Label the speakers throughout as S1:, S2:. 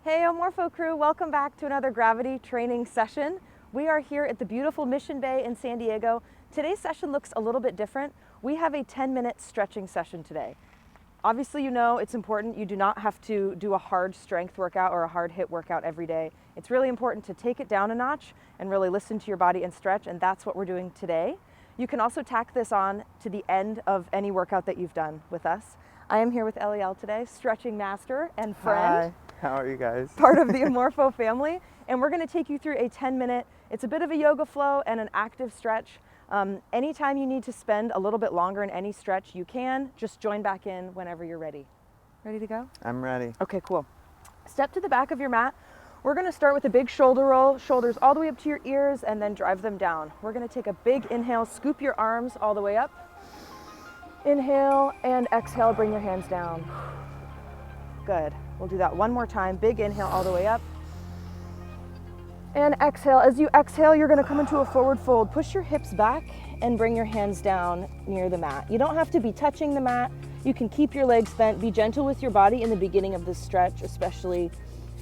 S1: Hey Omorpho crew, welcome back to another gravity training session. We are here at the beautiful Mission Bay in San Diego. Today's session looks a little bit different. We have a 10-minute stretching session today. Obviously, you know it's important. You do not have to do a hard strength workout or a hard HIIT workout every day. It's really important to take it down a notch and really listen to your body and stretch, and that's what we're doing today. You can also tack this on to the end of any workout that you've done with us. I am here with Eliel today, stretching master and friend.
S2: Hi, how are you guys?
S1: Part of the Omorpho family, and we're going to take you through a 10-minute, it's a bit of a yoga flow and an active stretch. Anytime you need to spend a little bit longer in any stretch, you can. Just join back in whenever you're ready. Ready to go?
S2: I'm ready.
S1: Okay, cool. Step to the back of your mat. We're going to start with a big shoulder roll, shoulders all the way up to your ears, and then drive them down. We're going to take a big inhale, scoop your arms all the way up. Inhale and exhale, bring your hands down. Good. We'll do that one more time. Big inhale all the way up. And exhale. As you exhale, you're going to come into a forward fold. Push your hips back and bring your hands down near the mat. You don't have to be touching the mat. You can keep your legs bent. Be gentle with your body in the beginning of this stretch, especially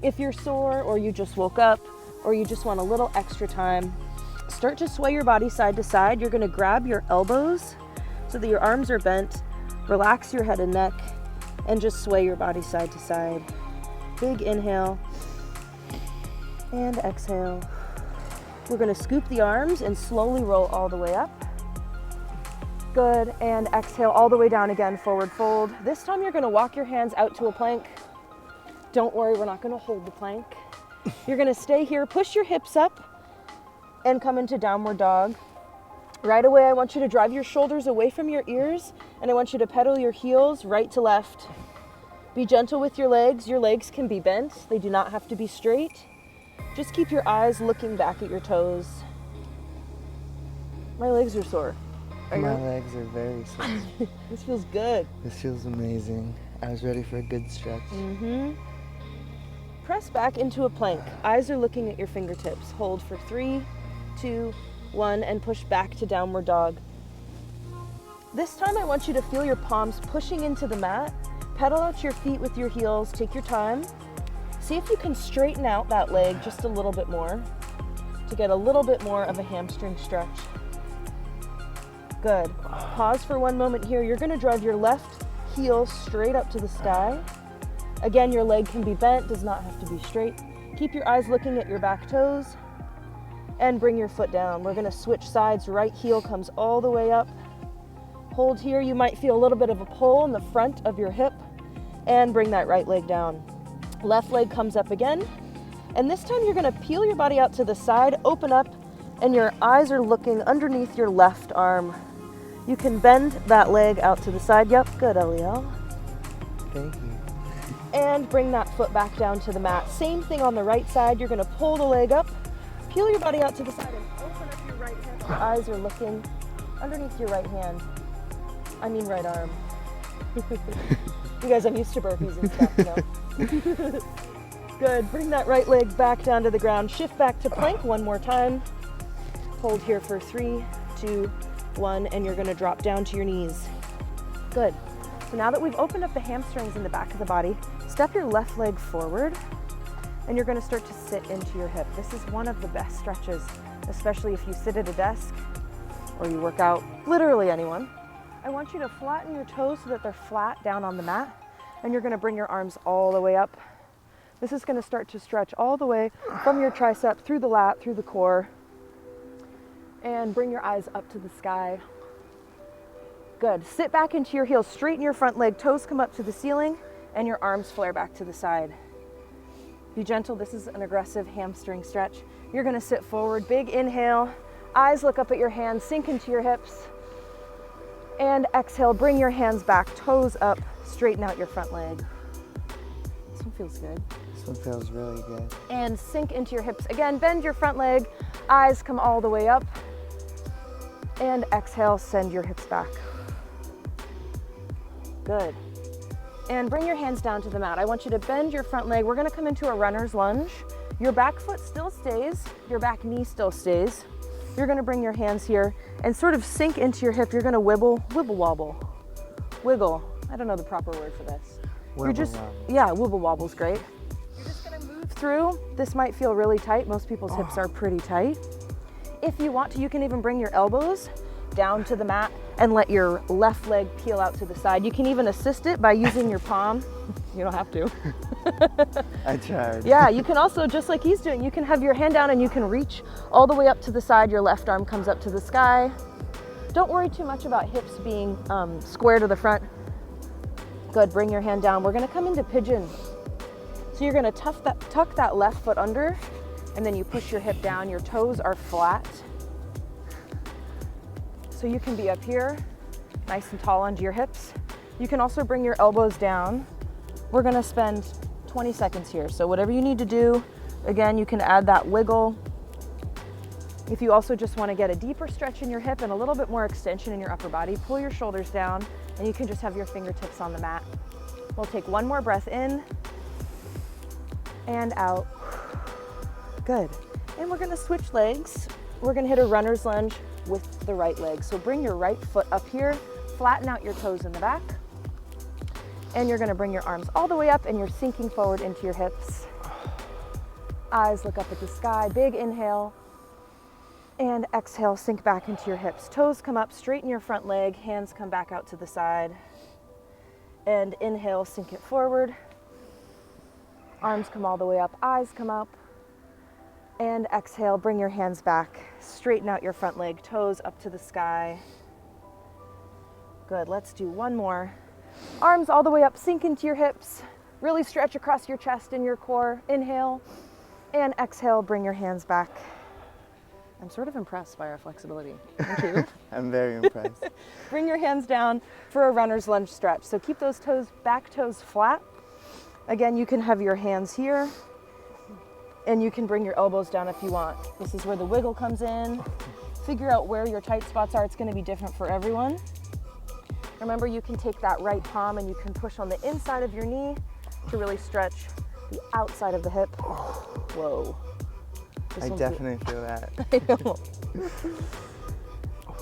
S1: if you're sore or you just woke up or you just want a little extra time. Start to sway your body side to side. You're going to grab your elbows so that your arms are bent. Relax your head and neck and just sway your body side to side. Big inhale and exhale. We're going to scoop the arms and slowly roll all the way up. Good, and exhale all the way down again, forward fold. This time you're going to walk your hands out to a plank. Don't worry, we're not going to hold the plank. You're going to stay here, push your hips up and come into downward dog. Right away, I want you to drive your shoulders away from your ears, and I want you to pedal your heels right to left. Be gentle with your legs. Your legs can be bent. They do not have to be straight. Just keep your eyes looking back at your toes. My legs are sore.
S2: My legs are very sore.
S1: This feels good.
S2: This feels amazing. I was ready for a good stretch.
S1: Press back into a plank. Eyes are looking at your fingertips. Hold for 3, 2, 1, and push back to downward dog. This time I want you to feel your palms pushing into the mat. Pedal out your feet with your heels. Take your time. See if you can straighten out that leg just a little bit more to get a little bit more of a hamstring stretch. Good. Pause for one moment here. You're going to drive your left heel straight up to the sky. Again, your leg can be bent, does not have to be straight. Keep your eyes looking at your back toes and bring your foot down. We're going to switch sides. Right heel comes all the way up. Hold here. You might feel a little bit of a pull in the front of your hip and bring that right leg down. Left leg comes up again. And this time you're going to peel your body out to the side, open up, and your eyes are looking underneath your left arm. You can bend that leg out to the side. Yep, good, Eliel.
S2: Thank you.
S1: And bring that foot back down to the mat. Same thing on the right side. You're going to pull the leg up, peel your body out to the side, and open up your right hand. Your eyes are looking underneath your right hand. I mean right arm. You guys, I'm used to burpees and stuff, you know. Good. Bring that right leg back down to the ground. Shift back to plank one more time. Hold here for 3, 2, 1, and you're going to drop down to your knees. Good. So now that we've opened up the hamstrings in the back of the body, step your left leg forward, and you're going to start to sit into your hip. This is one of the best stretches, especially if you sit at a desk or you work out, literally anyone. I want you to flatten your toes so that they're flat down on the mat, and you're going to bring your arms all the way up. This is going to start to stretch all the way from your tricep, through the lat, through the core, and bring your eyes up to the sky. Good. Sit back into your heels, straighten your front leg, toes come up to the ceiling, and your arms flare back to the side. Be gentle. This is an aggressive hamstring stretch. You're going to sit forward, big inhale, eyes look up at your hands, sink into your hips, and exhale, bring your hands back, toes up, straighten out your front leg. This one feels good.
S2: This one feels really good.
S1: And sink into your hips. Again, bend your front leg, eyes come all the way up, and exhale, send your hips back. Good. And bring your hands down to the mat. I want you to bend your front leg. We're going to come into a runner's lunge. Your back foot still stays, your back knee still stays. You're going to bring your hands here and sort of sink into your hip. You're going to wibble wobble. Wiggle. I don't know the proper word for this.
S2: Wibble
S1: You're just,
S2: wobble.
S1: yeah, wibble wobble's great. You're just going to move through, this might feel really tight. Most people's hips are pretty tight. If you want to, you can even bring your elbows down to the mat and let your left leg peel out to the side. You can even assist it by using your palm. You don't have to.
S2: I tried.
S1: Yeah, you can also, just like he's doing, you can have your hand down and you can reach all the way up to the side. Your left arm comes up to the sky. Don't worry too much about hips being square to the front. Good, bring your hand down. We're gonna come into pigeon. So you're gonna tuck that left foot under, and then you push your hip down. Your toes are flat. So you can be up here, nice and tall onto your hips. You can also bring your elbows down. We're gonna spend 20 seconds here. So whatever you need to do, again, you can add that wiggle. If you also just wanna get a deeper stretch in your hip and a little bit more extension in your upper body, pull your shoulders down, and you can just have your fingertips on the mat. We'll take one more breath in and out. Good. And we're gonna switch legs. We're gonna hit a runner's lunge with the right leg. So bring your right foot up here, flatten out your toes in the back, and you're gonna bring your arms all the way up and you're sinking forward into your hips. Eyes look up at the sky, big inhale, and exhale, sink back into your hips. Toes come up, straighten your front leg, hands come back out to the side. And inhale, sink it forward. Arms come all the way up, eyes come up. And exhale, bring your hands back. Straighten out your front leg, toes up to the sky. Good, let's do one more. Arms all the way up, sink into your hips. Really stretch across your chest and your core. Inhale, and exhale, bring your hands back. I'm sort of impressed by our flexibility. Thank you.
S2: I'm very impressed.
S1: Bring your hands down for a runner's lunge stretch. So keep those toes, back toes flat. Again, you can have your hands here, and you can bring your elbows down if you want. This is where the wiggle comes in. Figure out where your tight spots are. It's gonna be different for everyone. Remember, you can take that right palm and you can push on the inside of your knee to really stretch the outside of the hip. Whoa.
S2: I definitely feel that.
S1: I know.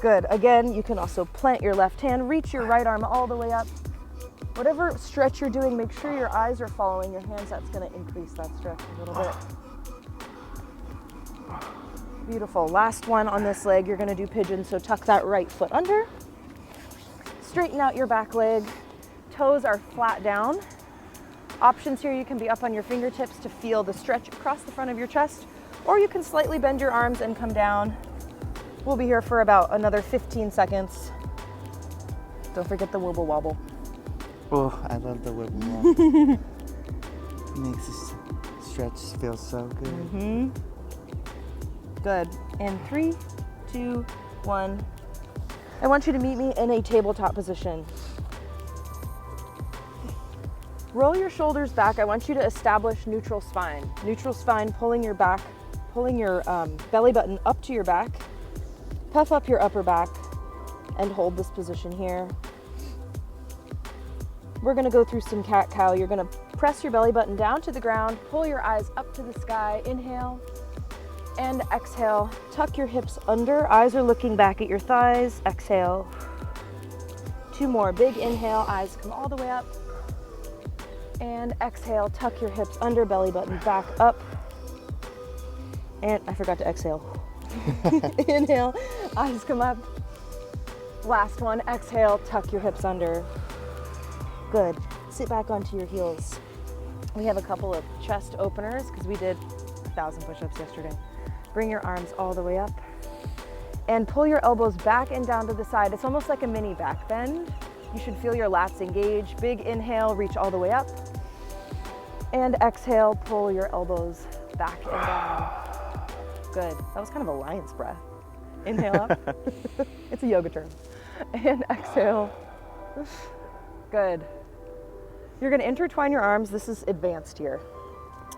S1: Good. Again, you can also plant your left hand, reach your right arm all the way up. Whatever stretch you're doing, make sure your eyes are following your hands. That's going to increase that stretch a little bit. Beautiful. Last one on this leg, you're going to do pigeon. So tuck that right foot under. Straighten out your back leg. Toes are flat down. Options here, you can be up on your fingertips to feel the stretch across the front of your chest, or you can slightly bend your arms and come down. We'll be here for about another 15 seconds. Don't forget the wibble wobble.
S2: Oh, I love the wibble wobble. It makes this stretch feel so good.
S1: Mm-hmm. Good. And 3, 2, 1. I want you to meet me in a tabletop position. Roll your shoulders back. I want you to establish neutral spine. Neutral spine, pulling your back, pulling your belly button up to your back. Puff up your upper back and hold this position here. We're gonna go through some cat-cow. You're gonna press your belly button down to the ground, pull your eyes up to the sky, inhale, and exhale. Tuck your hips under, eyes are looking back at your thighs, exhale. 2 more, big inhale, eyes come all the way up. And exhale, tuck your hips under, belly button back up. And I forgot to exhale. Inhale, eyes come up. Last one, exhale, tuck your hips under. Good. Sit back onto your heels. We have a couple of chest openers because we did 1,000 push-ups yesterday. Bring your arms all the way up and pull your elbows back and down to the side. It's almost like a mini back bend. You should feel your lats engage. Big inhale, reach all the way up. And exhale, pull your elbows back and down. Good. That was kind of a lion's breath. Inhale up. It's a yoga term. And exhale. Good. You're going to intertwine your arms. This is advanced here.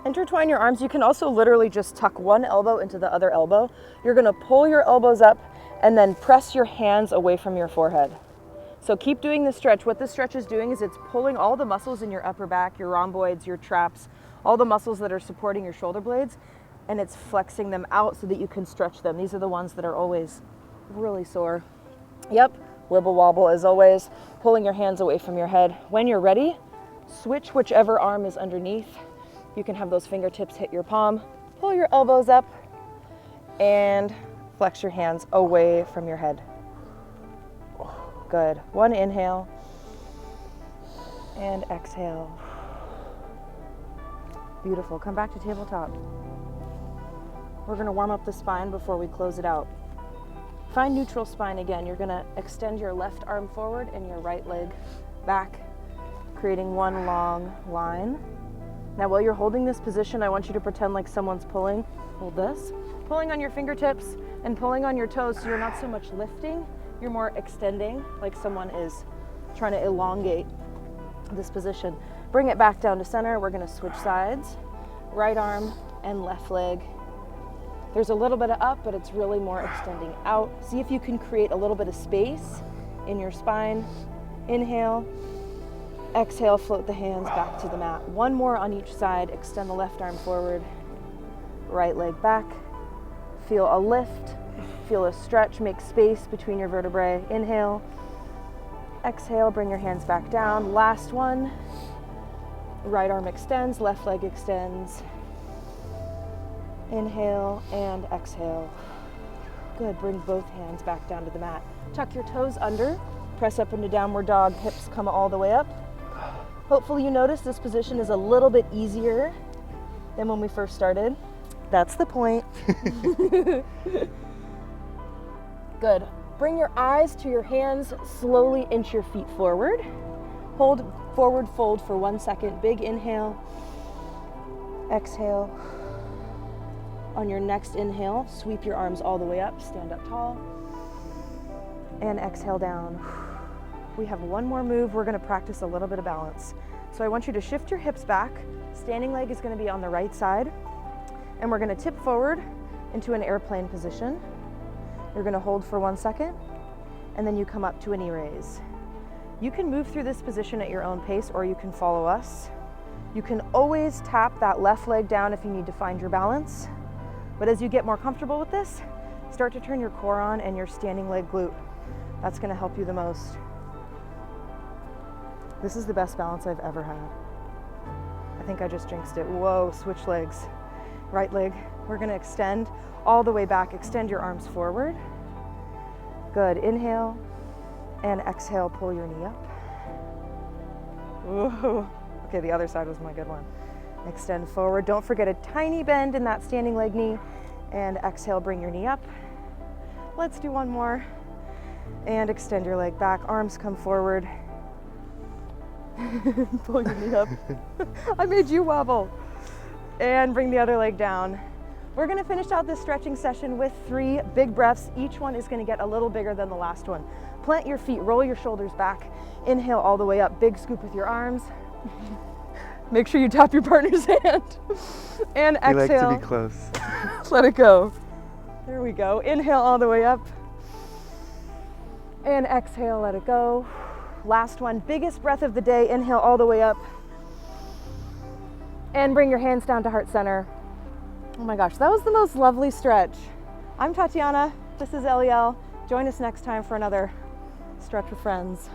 S1: Intertwine your arms. You can also literally just tuck one elbow into the other elbow. You're going to pull your elbows up and then press your hands away from your forehead. So keep doing the stretch. What this stretch is doing is it's pulling all the muscles in your upper back, your rhomboids, your traps, all the muscles that are supporting your shoulder blades, and it's flexing them out so that you can stretch them. These are the ones that are always really sore. Yep, wibble wobble as always, pulling your hands away from your head. When you're ready, switch whichever arm is underneath You can have those fingertips hit your palm. Pull your elbows up and flex your hands away from your head. Good. One inhale and exhale. Beautiful. Come back to tabletop. We're going to warm up the spine before we close it out. Find neutral spine again. You're going to extend your left arm forward and your right leg back, creating one long line. Now, while you're holding this position, I want you to pretend like someone's pulling. Hold this. Pulling on your fingertips and pulling on your toes, so you're not so much lifting, you're more extending, like someone is trying to elongate this position. Bring it back down to center. We're going to switch sides. Right arm and left leg. There's a little bit of up, but it's really more extending out. See if you can create a little bit of space in your spine. Inhale. Exhale, float the hands back to the mat. One more on each side. Extend the left arm forward. Right leg back. Feel a lift. Feel a stretch. Make space between your vertebrae. Inhale. Exhale, bring your hands back down. Last one. Right arm extends, left leg extends. Inhale and exhale. Good, bring both hands back down to the mat. Tuck your toes under, press up into downward dog, hips come all the way up. Hopefully you notice this position is a little bit easier than when we first started. That's the point. Good. Bring your eyes to your hands, slowly inch your feet forward. Hold forward fold for 1 second. Big inhale. Exhale. On your next inhale, sweep your arms all the way up, stand up tall. And exhale down. We have one more move. We're going to practice a little bit of balance. So I want you to shift your hips back. Standing leg is going to be on the right side. And we're going to tip forward into an airplane position. You're going to hold for 1 second, and then you come up to a knee raise. You can move through this position at your own pace, or you can follow us. You can always tap that left leg down if you need to find your balance. But as you get more comfortable with this, start to turn your core on and your standing leg glute. That's going to help you the most. This is the best balance I've ever had. I think I just jinxed it. Whoa, switch legs. Right leg, we're going to extend all the way back. Extend your arms forward. Good. Inhale and exhale, pull your knee up. Ooh. Okay, the other side was my good one. Extend forward. Don't forget a tiny bend in that standing leg knee. And exhale, bring your knee up. Let's do one more. And extend your leg back. Arms come forward. Pull your knee up. I made you wobble. And bring the other leg down. We're going to finish out this stretching session with 3 big breaths. Each one is going to get a little bigger than the last one. Plant your feet, roll your shoulders back. Inhale all the way up, big scoop with your arms. Make sure you tap your partner's hand. And exhale.
S2: We like to be close.
S1: Let it go. There we go. Inhale all the way up. And exhale, let it go. Last one, biggest breath of the day. Inhale all the way up. And bring your hands down to heart center. Oh my gosh, that was the most lovely stretch. I'm Tatyana, this is Eliel. Join us next time for another Stretch with Friends.